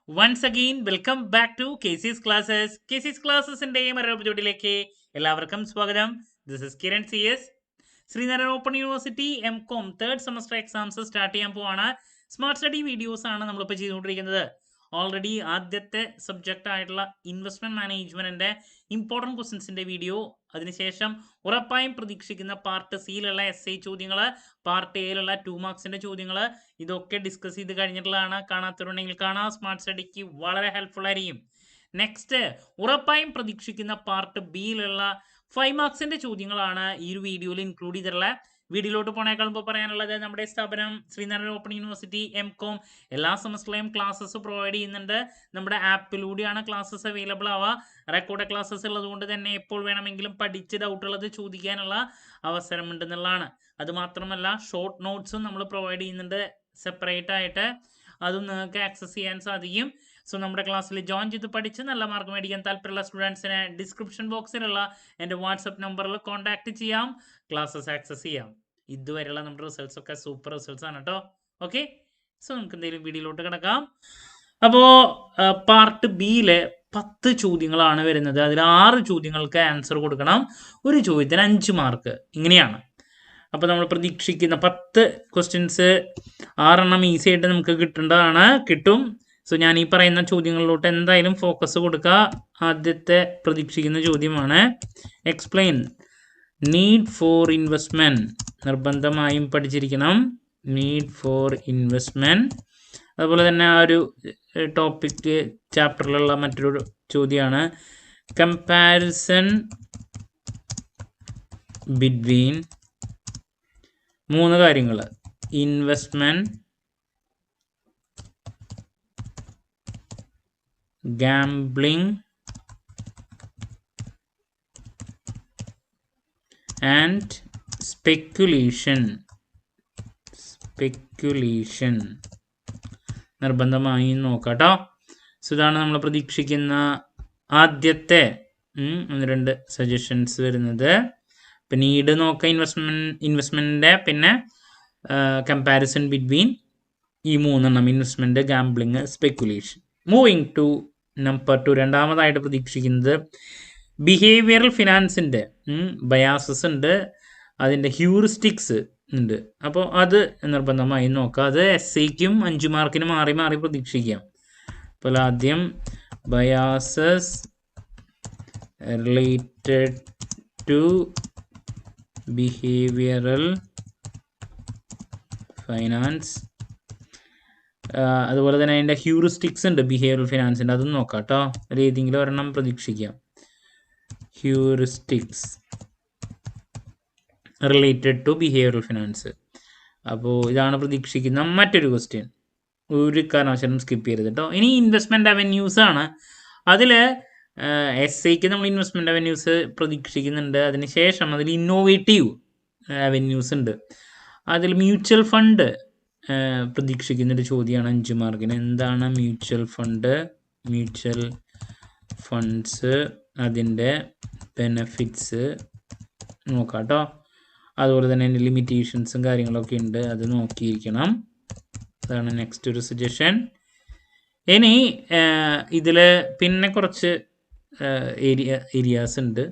Once again, welcome back to KC's Classes. KC's Classes-ന്റെ മറ്റൊരു എപ്പിസോഡിലേക്ക് എല്ലാവർക്കും സ്വാഗതം. This is Kiran CS. Sreenarayana open university M.Com third semester exams start ചെയ്യാൻ പോവാണ്. Smart study videos ആണ് നമ്മളിപ്പോൾ ചെയ്തുകൊണ്ടിരിക്കുന്നത്. ഓൾറെഡി ആദ്യത്തെ സബ്ജക്റ്റ് ആയിട്ടുള്ള ഇൻവെസ്റ്റ്മെന്റ് മാനേജ്മെന്റിന്റെ ഇമ്പോർട്ടൻറ്റ് ക്വസ്റ്റ്യൻസിന്റെ വീഡിയോ, അതിനുശേഷം ഉറപ്പായും പ്രതീക്ഷിക്കുന്ന പാർട്ട് സിയിലുള്ള SI ചോദ്യങ്ങൾ, പാർട്ട് എയിലുള്ള 2 മാർക്സിന്റെ ചോദ്യങ്ങൾ, ഇതൊക്കെ ഡിസ്കസ് ചെയ്ത് കഴിഞ്ഞിട്ടുള്ളതാണ്. കാണാത്തവരുണ്ടെങ്കിൽ കാണാം. സ്മാർട്ട് സ്റ്റഡിക്ക് വളരെ ഹെൽപ്ഫുൾ ആയിരിക്കും. നെക്സ്റ്റ് ഉറപ്പായും പ്രതീക്ഷിക്കുന്ന പാർട്ട് ബിയിലുള്ള 5 മാർക്സിന്റെ ചോദ്യങ്ങളാണ് ഈ ഒരു വീഡിയോയിൽ ഇൻക്ലൂഡ് ചെയ്തിട്ടുള്ളത്. വീഡിയോയിലോട്ട് പോണേക്കാൾ മുമ്പ് പറയാനുള്ളത്, നമ്മുടെ സ്ഥാപനം ശ്രീനാരായണ ഓപ്പൺ യൂണിവേഴ്സിറ്റി M.Com എല്ലാ സെമസ്റ്ററിലെയും ക്ലാസ്സസ് പ്രൊവൈഡ് ചെയ്യുന്നുണ്ട്. നമ്മുടെ ആപ്പിലൂടെയാണ് ക്ലാസ്സസ് അവൈലബിൾ ആവുക. റെക്കോർഡ് ക്ലാസ്സസ് ഉള്ളതുകൊണ്ട് തന്നെ എപ്പോൾ വേണമെങ്കിലും പഠിച്ച് ഡൗട്ടുള്ളത് ചോദിക്കാനുള്ള അവസരമുണ്ടെന്നുള്ളതാണ്. അതുമാത്രമല്ല, ഷോർട്ട് നോട്ട്സും നമ്മൾ പ്രൊവൈഡ് ചെയ്യുന്നുണ്ട് സെപ്പറേറ്റ് ആയിട്ട്. അതും നിങ്ങൾക്ക് ആക്സസ് ചെയ്യാൻ സാധിക്കും. സോ നമ്മുടെ ക്ലാസ്സിൽ ജോയിൻ ചെയ്ത് പഠിച്ച് നല്ല മാർക്ക് മേടിക്കാൻ താല്പര്യമുള്ള സ്റ്റുഡൻസിനെ ഡിസ്ക്രിപ്ഷൻ ബോക്സിലുള്ള എൻ്റെ വാട്സപ്പ് നമ്പറിൽ കോൺടാക്ട് ചെയ്യാം, ക്ലാസ്സസ് ആക്സസ് ചെയ്യാം. ഇതുവരെയുള്ള നമ്മുടെ റിസൾട്ട്സ് ഒക്കെ സൂപ്പർ റിസൾട്ട്സ് ആണ് കേട്ടോ. ഓക്കെ, സോ നമുക്ക് എന്തെങ്കിലും വീഡിയോയിലോട്ട് കിടക്കാം. അപ്പോൾ പാർട്ട് ബിയിലെ 10 ചോദ്യങ്ങളാണ് വരുന്നത്. അതിൽ 6 ചോദ്യങ്ങൾക്ക് ആൻസർ കൊടുക്കണം. ഒരു ചോദ്യത്തിന് 5 മാർക്ക്. ഇങ്ങനെയാണ്. അപ്പോൾ നമ്മൾ പ്രതീക്ഷിക്കുന്ന 10 ക്വസ്റ്റ്യൻസ് 6 ഈസി ആയിട്ട് നമുക്ക് കിട്ടും. സോ ഞാൻ ഈ പറയുന്ന ചോദ്യങ്ങളിലോട്ട് എന്തായാലും ഫോക്കസ് കൊടുക്കുക. ആദ്യത്തെ പ്രതീക്ഷിക്കുന്ന ചോദ്യമാണ്, എക്സ്പ്ലെയിൻ നീഡ് ഫോർ ഇൻവെസ്റ്റ്മെൻറ്റ്. നിർബന്ധമായും പഠിച്ചിരിക്കണം, നീഡ് ഫോർ ഇൻവെസ്റ്റ്മെൻറ്റ്. അതുപോലെ തന്നെ ആ ഒരു ടോപ്പിക് ചാപ്റ്ററിലുള്ള മറ്റൊരു ചോദ്യമാണ്, കമ്പാരിസൺ ബിറ്റ്വീൻ 3 കാര്യങ്ങൾ, ഇൻവെസ്റ്റ്മെൻറ്റ്, ഗാംബ്ലിംഗ് ആൻഡ് സ്പെക്കുലേഷൻ. നിർബന്ധമായി നോക്കാട്ടോ. സോ ഇതാണ് നമ്മൾ പ്രതീക്ഷിക്കുന്ന ആദ്യത്തെ 1-2 സജഷൻസ് വരുന്നത്. ഇപ്പം നീഡ് നോക്കുക, ഇൻവെസ്റ്റ്മെൻറ്റിൻ്റെ, പിന്നെ കമ്പാരിസൺ ബിറ്റ്വീൻ ഈ 3 investment, gambling, speculation. Moving to number 2, രണ്ടാമതായിട്ട് പ്രതീക്ഷിക്കുന്നത് ബിഹേവിയറൽ ഫിനാൻസിൻ്റെ ബയാസസ് ഉണ്ട്, അതിൻ്റെ ഹ്യൂറിസ്റ്റിക്സ് ഉണ്ട്. അപ്പോൾ അത് നിർബന്ധമായി നോക്കുക. അത് SIക്കും 5 മാർക്കിന് മാറി മാറി പ്രതീക്ഷിക്കാം. അപ്പോൾ ആദ്യം biases related to behavioural finance. അതുപോലെ തന്നെ അതിൻ്റെ ഹ്യൂറിസ്റ്റിക്സ് ഉണ്ട് ബിഹേവിയറൽ ഫിനാൻസിൻ്റെ, അതും നോക്കാം കേട്ടോ. അതിൽ ഏതെങ്കിലും ഒരെണ്ണം പ്രതീക്ഷിക്കാം. Heuristics related to behavioural finance. അപ്പോൾ ഇതാണ് പ്രതീക്ഷിക്കുന്ന മറ്റൊരു ക്വസ്റ്റ്യൻ. ഒരു കാരണവശാലും സ്കിപ്പ് ചെയ്യരുത് കേട്ടോ. ഇനി ഇൻവെസ്റ്റ്മെൻറ്റ് അവന്യൂസ് ആണ്. അതിൽ SIക്ക് നമ്മൾ ഇൻവെസ്റ്റ്മെൻറ്റ് അവന്യൂസ് പ്രതീക്ഷിക്കുന്നുണ്ട്. അതിനുശേഷം അതിൽ ഇന്നോവേറ്റീവ് അവന്യൂസ് ഉണ്ട്. അതിൽ മ്യൂച്വൽ ഫണ്ട് പ്രതീക്ഷിക്കുന്നൊരു ചോദ്യമാണ് 5 മാർക്കിന്. എന്താണ് മ്യൂച്വൽ ഫണ്ട്സ്, അതിൻ്റെ ബെനഫിറ്റ്സ് നോക്കാം കേട്ടോ. അതുപോലെ തന്നെ അതിൻ്റെ ലിമിറ്റേഷൻസും കാര്യങ്ങളൊക്കെ ഉണ്ട്, അത് നോക്കിയിരിക്കണം. അതാണ് നെക്സ്റ്റ് ഒരു സജഷൻ. ഇനി ഇതിൽ പിന്നെ കുറച്ച് ഏരിയാസ് ഉണ്ട്.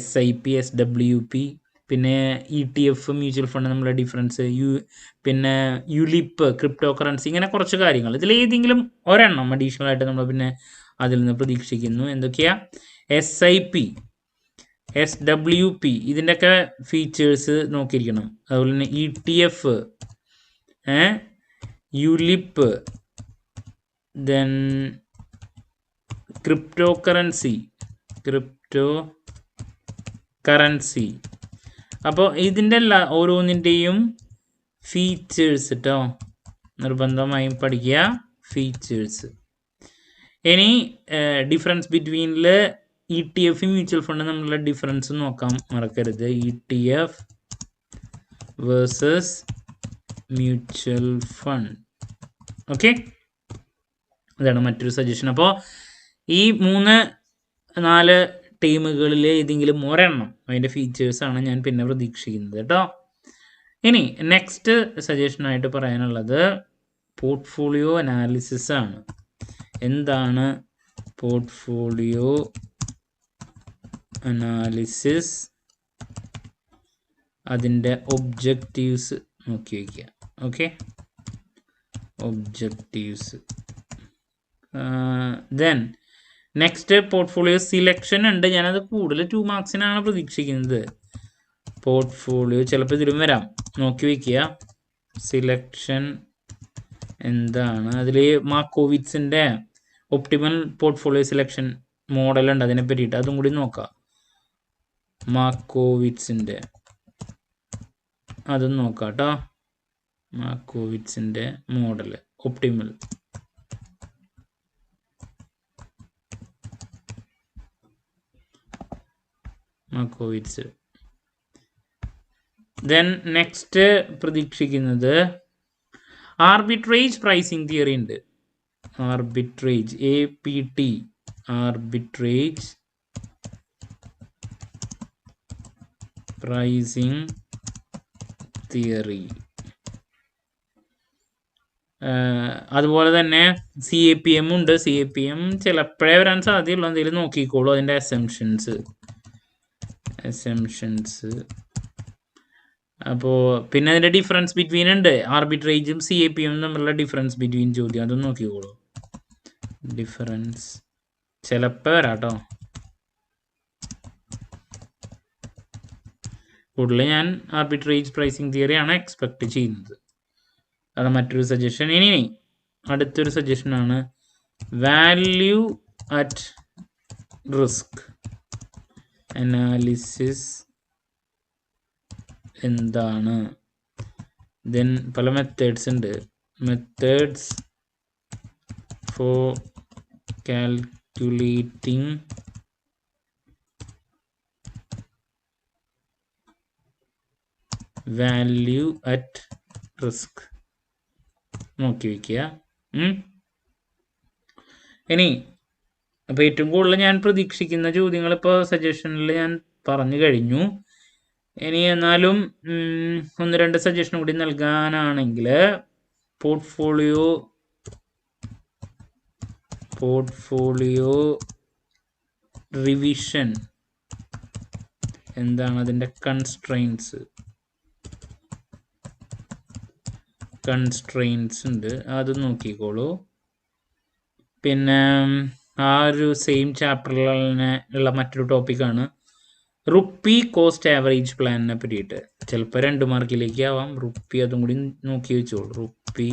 SIP, SWP, പിന്നെ ETF, മ്യൂച്വൽ ഫണ്ട്, നമ്മുടെ ഡിഫറൻസ്, പിന്നെ യുലിപ്പ്, ക്രിപ്റ്റോ കറൻസി, ഇങ്ങനെ കുറച്ച് കാര്യങ്ങൾ. ഇതിലേതെങ്കിലും ഒരെണ്ണം അഡീഷണൽ ആയിട്ട് നമ്മൾ പിന്നെ അതിൽ നിന്ന് പ്രതീക്ഷിക്കുന്നു. എന്തൊക്കെയാ? SIP, SWP, ഇതിൻ്റെയൊക്കെ ഫീച്ചേഴ്സ് നോക്കിയിരിക്കണം. അതുപോലെ തന്നെ ETF, ULIP, then crypto currency. അപ്പോൾ ഇതിൻ്റെ ഓരോന്നിൻ്റെയും ഫീച്ചേഴ്സ് കേട്ടോ, നിർബന്ധമായും പഠിക്കുക ഫീച്ചേഴ്സ്. ഇനി ഡിഫറൻസ് ബിറ്റ്വീനിൽ ETF, മ്യൂച്വൽ ഫണ്ട് തമ്മിലുള്ള ഡിഫറൻസ് നോക്കാൻ മറക്കരുത്. ETF versus mutual fund. Okay, അതാണ് മറ്റൊരു സജഷൻ. അപ്പോൾ ഈ 3-4 ടീമുകളിൽ ഏതെങ്കിലും ഒരെണ്ണം അതിൻ്റെ ഫീച്ചേഴ്സാണ് ഞാൻ പിന്നെ പ്രതീക്ഷിക്കുന്നത് കേട്ടോ. ഇനി നെക്സ്റ്റ് സജഷനായിട്ട് പറയാനുള്ളത് പോർട്ട്ഫോളിയോ അനാലിസിസ് ആണ്. എന്താണ് പോർട്ട്ഫോളിയോ അനാലിസിസ്, അതിൻ്റെ ഒബ്ജക്റ്റീവ്സ് നോക്കി വയ്ക്കുക. Okay, objectives. Then next portfolio selection ഉണ്ട്. ഞാനത് കൂടുതൽ 2 മാർക്സിനാണ് പ്രതീക്ഷിക്കുന്നത്. പോർട്ട്ഫോളിയോ ചിലപ്പോൾ ഇതിലും വരാം, നോക്കി വയ്ക്കുക. സിലക്ഷൻ എന്താണ്, അതിൽ മാർക്കോവിറ്റ്സിൻ്റെ ഒപ്റ്റിമൽ പോർട്ട്ഫോളിയോ സിലക്ഷൻ മോഡലുണ്ട്, അതിനെ പറ്റിയിട്ട് അതും കൂടി നോക്കാം. മാർക്കോവിറ്റ്സിൻ്റെ അതും നോക്കാം കേട്ടോ. മാർക്കോവിറ്റ്സിൻ്റെ മോഡൽ ഒപ്റ്റിമൽ. മാർക്കോവിറ്റ്സ്. ദെൻ നെക്സ്റ്റ് പ്രതീക്ഷിക്കുന്നത് ആർബിട്രേജ് പ്രൈസിങ് തിയറി ഉണ്ട്. Arbitrage, APT, arbitrage pricing theory. അതുപോലെ തന്നെ CAPM ഉണ്ട്. CAPM ചിലപ്പോഴേ വരാൻ സാധ്യതയുള്ളൂ, എന്തെങ്കിലും നോക്കിക്കോളൂ അതിൻ്റെ അസംഷൻസ്. അപ്പോൾ പിന്നെ അതിൻ്റെ ഡിഫറൻസ് ബിറ്റ്വീൻ ഉണ്ട്. ആർബിട്രേജും CAPM തമ്മിലുള്ള ഡിഫറൻസ് ബിറ്റ്വീൻ ചോദ്യം, അതും നോക്കിക്കോളൂ. ഡിഫറൻസ് ചിലപ്പോൾ വരാം കേട്ടോ. കൂടുതൽ ഞാൻ ആർബിട്രേജ് പ്രൈസിങ് തിയറിയാണ് എക്സ്പെക്ട് ചെയ്യുന്നത്. അതാണ് മറ്റൊരു സജഷൻ. ഇനി അടുത്തൊരു സജഷനാണ് വാല്യൂ അറ്റ് റിസ്ക് അനാലിസിസ് എന്താണ്. ദെൻ പല മെത്തേഡ്സ് ഉണ്ട്. Methods four calculating value at risk നോക്കി വയ്ക്കുക. ഇനി അപ്പോൾ ഏറ്റവും കൂടുതൽ ഞാൻ പ്രതീക്ഷിക്കുന്ന ചോദ്യങ്ങൾ ഇപ്പോൾ സജഷനിൽ ഞാൻ പറഞ്ഞു കഴിഞ്ഞു. ഇനി എന്നാലും 1-2 സജഷൻ കൂടി നൽകാനാണെങ്കിൽ പോർട്ട്ഫോളിയോ റിവിഷൻ എന്താണ്, അതിൻ്റെ കൺസ്ട്രെയിൻസ് ഉണ്ട്, അത് നോക്കിക്കോളൂ. പിന്നെ ആ ഒരു സെയിം ചാപ്റ്ററിൽ തന്നെ ഉള്ള മറ്റൊരു ടോപ്പിക്കാണ് റുപ്പി കോസ്റ്റ് ആവറേജ് പ്ലാനിനെ പറ്റിയിട്ട്. ചിലപ്പോൾ 2 മാർക്കിലേക്ക് ആവാം. റുപ്പി അതും കൂടി നോക്കി വെച്ചോളൂ. റുപ്പി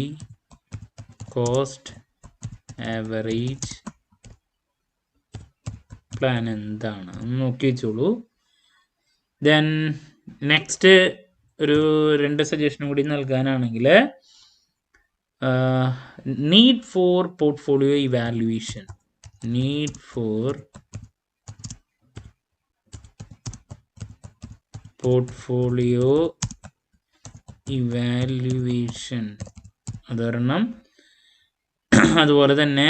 കോസ്റ്റ് ആവറേജ് പ്ലാൻ എന്താണ് നോക്കി വെച്ചോളൂ. ദെൻ നെക്സ്റ്റ് ഒരു 2 സജഷനും കൂടി നൽകാനാണെങ്കിൽ need for portfolio evaluation. Portfolio evaluation അതൊരെണ്ണം. അതുപോലെ തന്നെ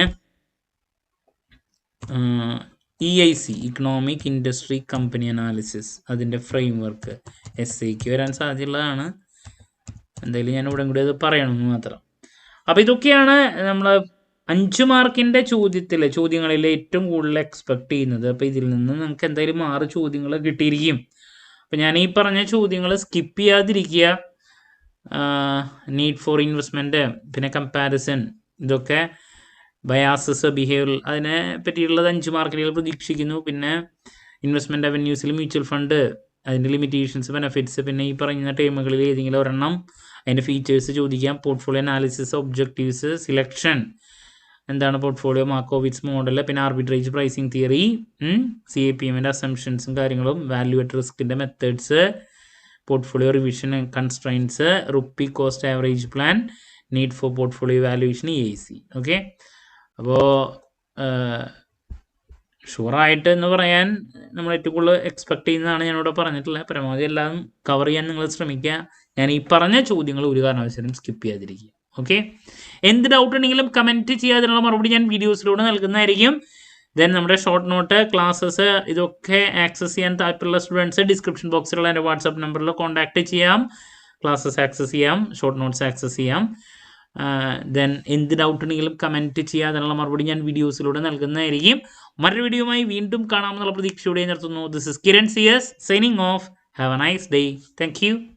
EIC, economic industry company analysis, അതിൻ്റെ ഫ്രെയിംവർക്ക് SAക്ക് വരാൻ സാധ്യതയുള്ളതാണ്. എന്തായാലും ഞാൻ ഇവിടെ കൂടി അത് പറയണമെന്ന് മാത്രം. അപ്പോൾ ഇതൊക്കെയാണ് നമ്മൾ 5 മാർക്കിൻ്റെ ചോദ്യങ്ങളിൽ ഏറ്റവും കൂടുതൽ എക്സ്പെക്ട് ചെയ്യുന്നത്. അപ്പോൾ ഇതിൽ നിന്ന് നമുക്ക് എന്തായാലും 6 ചോദ്യങ്ങൾ കിട്ടിയിരിക്കും. അപ്പോൾ ഞാൻ ഈ പറഞ്ഞ ചോദ്യങ്ങൾ സ്കിപ്പ് ചെയ്യാതിരിക്കുക. നീഡ് ഫോർ ഇൻവെസ്റ്റ്മെൻറ്റ്, പിന്നെ കമ്പാരിസൺ, ഇതൊക്കെ ബയാസസ്, ബിഹേവിയർ, അതിനെ പറ്റിയുള്ളത് 5 മാർക്കിൽ പ്രതീക്ഷിക്കുന്നു. പിന്നെ ഇൻവെസ്റ്റ്മെൻറ്റ് അവന്യൂസിൽ മ്യൂച്വൽ ഫണ്ട്, അതിൻ്റെ ലിമിറ്റേഷൻസ്, ബെനഫിറ്റ്സ്, പിന്നെ ഈ പറയുന്ന ടേമുകളിൽ ഏതെങ്കിലും ഒരെണ്ണം, അതിൻ്റെ ഫീച്ചേഴ്സ് ചോദിക്കാം. പോർട്ട്ഫോളിയോ അനാലിസിസ്, ഒബ്ജക്റ്റീവ്സ്, സിലക്ഷൻ എന്താണ് പോർട്ട്ഫോളിയോ, മാർക്കോവിറ്റ്സ് മോഡൽ, പിന്നെ ആർബിട്രേജ് പ്രൈസിങ് തിയറി, CAPMൻ്റെ അസംഷൻസും കാര്യങ്ങളും, വാല്യൂ അറ്റ് റിസ്കിൻ്റെ methods, portfolio revision constraints, rupee cost average plan, need for portfolio valuation, EIC. Okay, അപ്പോൾ ഷുവറായിട്ട് എന്ന് പറയാൻ നമ്മൾ ഏറ്റവും കൂടുതൽ എക്സ്പെക്ട് ചെയ്യുന്നതാണ് ഞാനിവിടെ പറഞ്ഞിട്ടുള്ളത്. പരമാവധി എല്ലാം കവർ ചെയ്യാൻ നിങ്ങൾ ശ്രമിക്കുക. ഞാൻ ഈ പറഞ്ഞ ചോദ്യങ്ങൾ ഒരു കാരണവശാലും സ്കിപ്പ് ചെയ്യാതിരിക്കുക. ഓക്കെ, എന്ത് ഡൗട്ട് ഉണ്ടെങ്കിലും കമൻറ്റ് ചെയ്യാതിനുള്ള മറുപടി ഞാൻ വീഡിയോസിലൂടെ നൽകുന്നതായിരിക്കും. ദെൻ നമ്മുടെ ഷോർട്ട് നോട്ട് ക്ലാസ്സസ് ഇതൊക്കെ ആക്സസ് ചെയ്യാൻ താല്പര്യമുള്ള സ്റ്റുഡൻസ് ഡിസ്ക്രിപ്ഷൻ ബോക്സിലുള്ള എൻ്റെ വാട്സാപ്പ് നമ്പറിൽ കോൺടാക്റ്റ് ചെയ്യാം. ക്ലാസ്സസ് ആക്സസ് ചെയ്യാം, ഷോർട്ട് നോട്ട്സ് ആക്സസ് ചെയ്യാം. ദെൻ എന്ത് ഡൗട്ട് ഉണ്ടെങ്കിലും കമൻറ്റ് ചെയ്യുക. അതിനുള്ള മറുപടി ഞാൻ വീഡിയോസിലൂടെ നൽകുന്നതായിരിക്കും. മറ്റൊരു വീഡിയോയുമായി വീണ്ടും കാണാമെന്നുള്ള പ്രതീക്ഷയോടെ നിർത്തുന്നു. This is Kiran CS signing off. Have a nice day. Thank U.